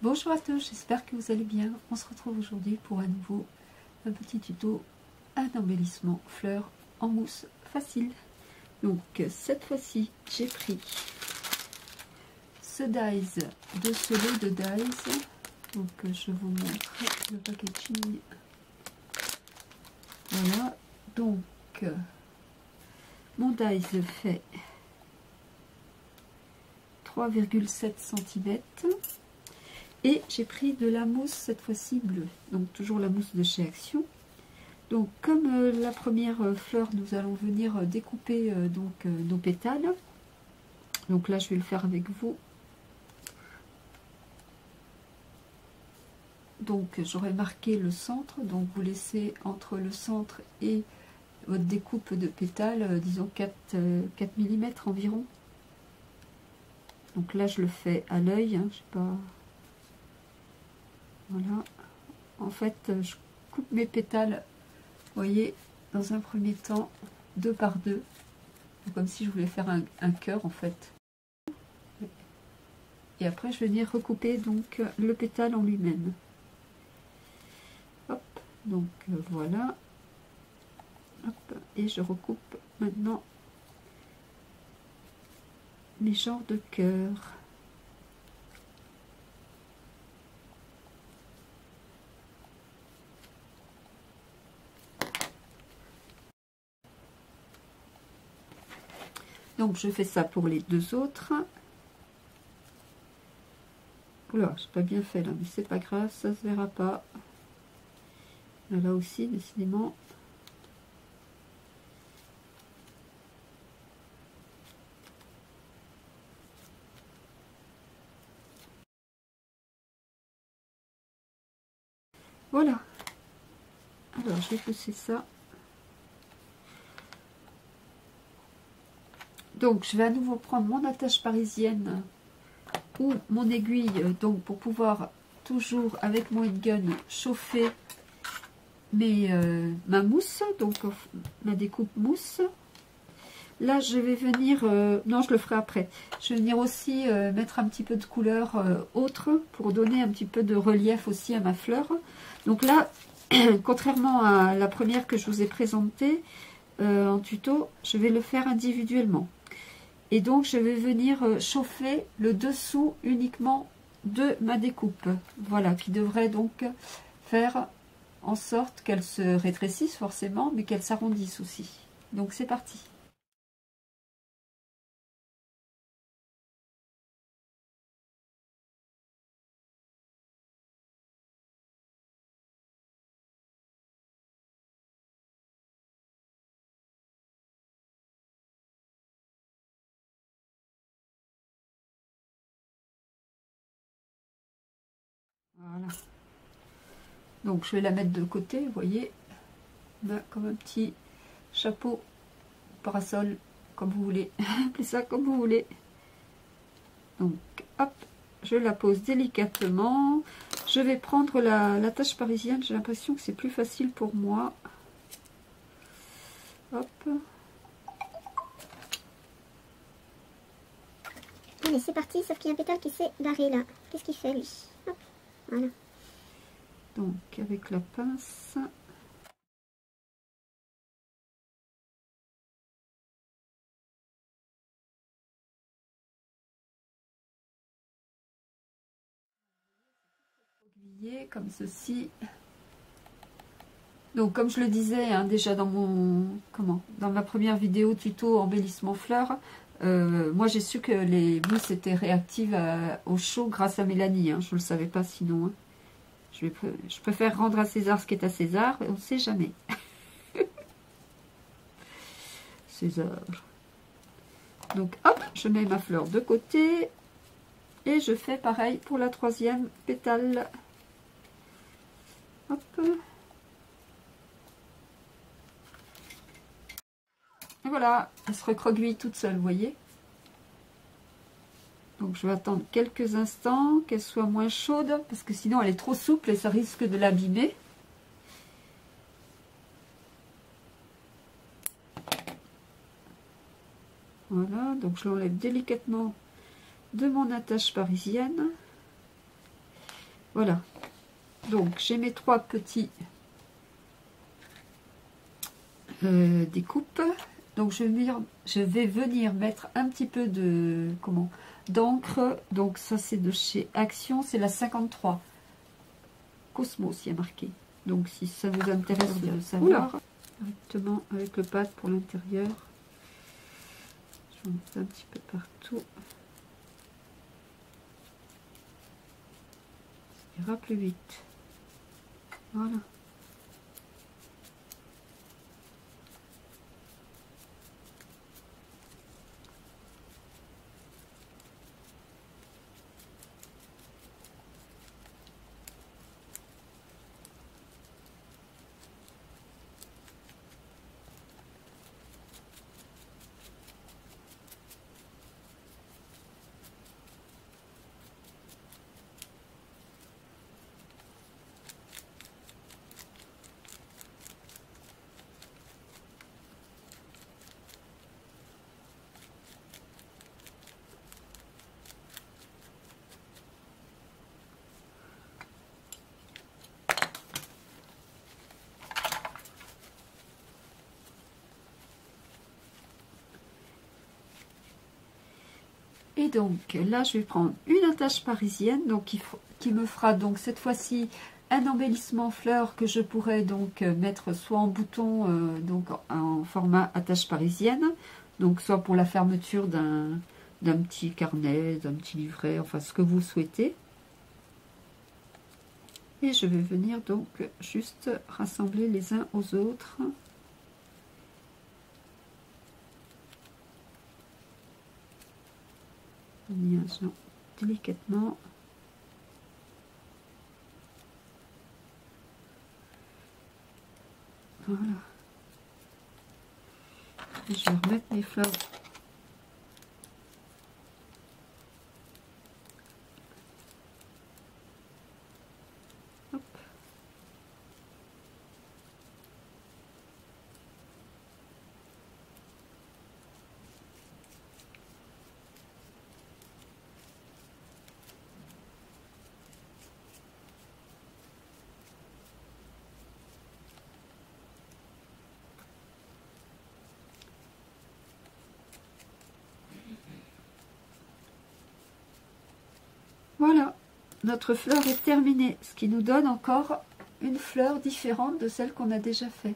Bonjour à tous, j'espère que vous allez bien. On se retrouve aujourd'hui pour un petit tuto, un embellissement fleurs en mousse facile. Donc cette fois-ci, j'ai pris ce dies de ce lot de dies. Donc je vous montre le packaging. Voilà, donc mon dies fait 3,7 cm. Et j'ai pris de la mousse, cette fois-ci bleue, donc toujours la mousse de chez Action. Donc comme la première fleur, nous allons venir découper nos pétales. Donc là, je vais le faire avec vous. Donc j'aurai marqué le centre, donc vous laissez entre le centre et votre découpe de pétales, disons 4 mm environ. Donc là, je le fais à l'œil, hein, je sais pas... Voilà, en fait, je coupe mes pétales, vous voyez, dans un premier temps, 2 par 2, comme si je voulais faire un cœur en fait. Et après, je vais venir recouper donc le pétale en lui-même. Hop, donc voilà. Hop, et je recoupe maintenant mes genres de cœurs. Donc je fais ça pour les deux autres. Oula, j'ai pas bien fait là, mais c'est pas grave, ça se verra pas. Là aussi, décidément. Voilà. Alors, je vais pousser ça. Donc, je vais à nouveau prendre mon attache parisienne ou mon aiguille, donc pour pouvoir toujours avec mon heat gun chauffer ma mousse, donc ma découpe mousse. Là, je vais venir, non, je le ferai après. Je vais venir aussi mettre un petit peu de couleur autre pour donner un petit peu de relief aussi à ma fleur. Donc là, contrairement à la première que je vous ai présentée en tuto, je vais le faire individuellement. Et donc, je vais venir chauffer le dessous uniquement de ma découpe. Voilà, qui devrait donc faire en sorte qu'elle se rétrécisse forcément, mais qu'elle s'arrondisse aussi. Donc, c'est parti. Voilà. Donc je vais la mettre de côté, vous voyez, là, comme un petit chapeau, parasol, comme vous voulez, appelez ça comme vous voulez. Donc hop, je la pose délicatement. Je vais prendre la tache parisienne, j'ai l'impression que c'est plus facile pour moi. Hop. Allez, c'est parti, sauf qu'il y a un pétale qui s'est barré là. Qu'est-ce qu'il fait lui? Hop, voilà. Donc avec la pince. Comme ceci. Donc comme je le disais hein, déjà dans dans ma première vidéo tuto embellissement fleurs, moi j'ai su que les mousses étaient réactives au chaud grâce à Mélanie, hein, je ne le savais pas sinon. Hein. Je préfère rendre à César ce qui est à César, on ne sait jamais. César. Donc hop, je mets ma fleur de côté et je fais pareil pour la troisième pétale. Hop. Et voilà, elle se recroqueville toute seule, vous voyez. Donc je vais attendre quelques instants qu'elle soit moins chaude, parce que sinon elle est trop souple et ça risque de l'abîmer. Voilà, donc je l'enlève délicatement de mon attache parisienne. Voilà. Donc, j'ai mes 3 petits découpes. Donc, je vais venir mettre un petit peu de d'encre. Donc, ça, c'est de chez Action. C'est la 53. Cosmos, il y a marqué. Donc, si ça vous intéresse de savoir, directement avec le pad pour l'intérieur. Je vais en mettre un petit peu partout. Ça ira plus vite. Voilà. Et donc là, je vais prendre une attache parisienne, donc qui me fera donc cette fois-ci un embellissement fleur que je pourrais donc mettre soit en bouton, donc en format attache parisienne, donc soit pour la fermeture d'un petit carnet, d'un petit livret, enfin ce que vous souhaitez. Et je vais venir donc juste rassembler les uns aux autres. Liaison délicatement. Voilà. Et je vais remettre mes fleurs. Hop. Voilà, notre fleur est terminée, ce qui nous donne encore une fleur différente de celle qu'on a déjà fait.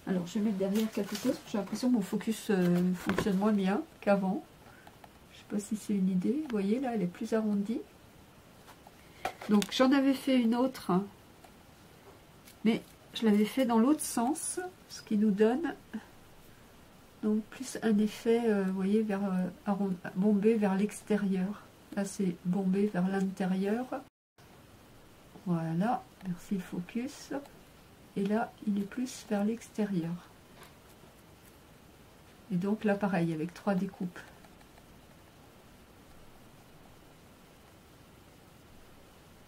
Alors, je vais mettre derrière quelque chose, j'ai l'impression que mon focus fonctionne moins bien qu'avant. Je ne sais pas si c'est une idée, vous voyez là, elle est plus arrondie. Donc, j'en avais fait une autre, hein, mais je l'avais fait dans l'autre sens, ce qui nous donne donc plus un effet, vous voyez, vers bombé vers l'extérieur. Là, c'est bombé vers l'intérieur. Voilà, merci le focus. Et là, il est plus vers l'extérieur. Et donc là, pareil, avec 3 découpes.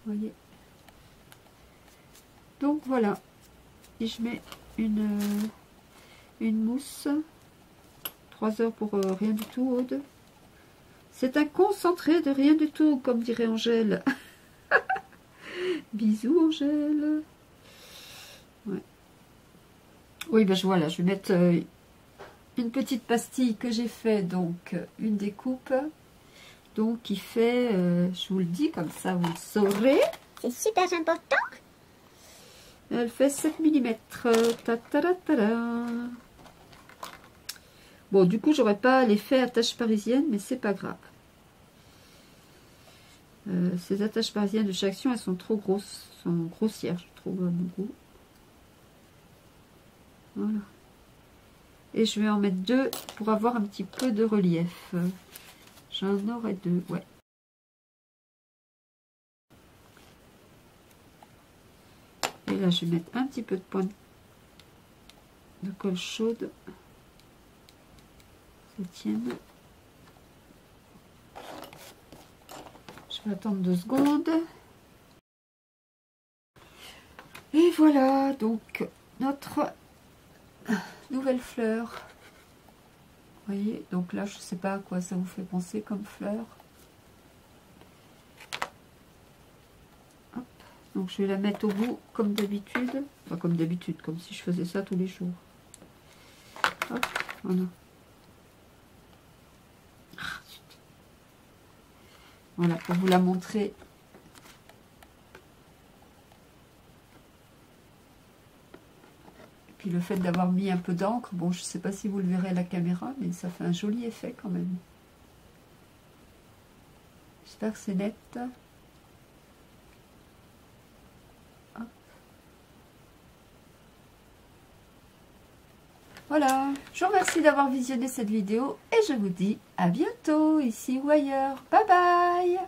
Vous voyez. Donc voilà. Et je mets une mousse. 3 heures pour rien du tout, Aude. C'est un concentré de rien du tout, comme dirait Angèle. Bisous, Angèle. Ouais. Oui, ben voilà, je vais mettre une petite pastille que j'ai fait, donc une découpe. Donc, qui fait, je vous le dis, comme ça, vous le saurez. C'est super important. Elle fait 7 mm. Bon, du coup, j'aurais pas l'effet attache parisienne, mais c'est pas grave. Ces attaches parisiennes de chez Action, elles sont trop grosses, sont grossières, je trouve, à mon goût. Voilà. Et je vais en mettre 2 pour avoir un petit peu de relief. J'en aurai 2, ouais. Et là, je vais mettre un petit peu de pointe de colle chaude. Ça tienne. Je vais attendre 2 secondes. Et voilà, donc, notre nouvelle fleur. Vous voyez, donc là, je ne sais pas à quoi ça vous fait penser comme fleur. Donc je vais la mettre au bout comme d'habitude. Enfin comme d'habitude, comme si je faisais ça tous les jours. Hop, voilà. Voilà, pour vous la montrer. Et puis le fait d'avoir mis un peu d'encre, bon, je ne sais pas si vous le verrez à la caméra, mais ça fait un joli effet quand même. J'espère que c'est net. Hop. Voilà, je vous remercie d'avoir visionné cette vidéo et je vous dis à bientôt, ici ou ailleurs. Bye bye!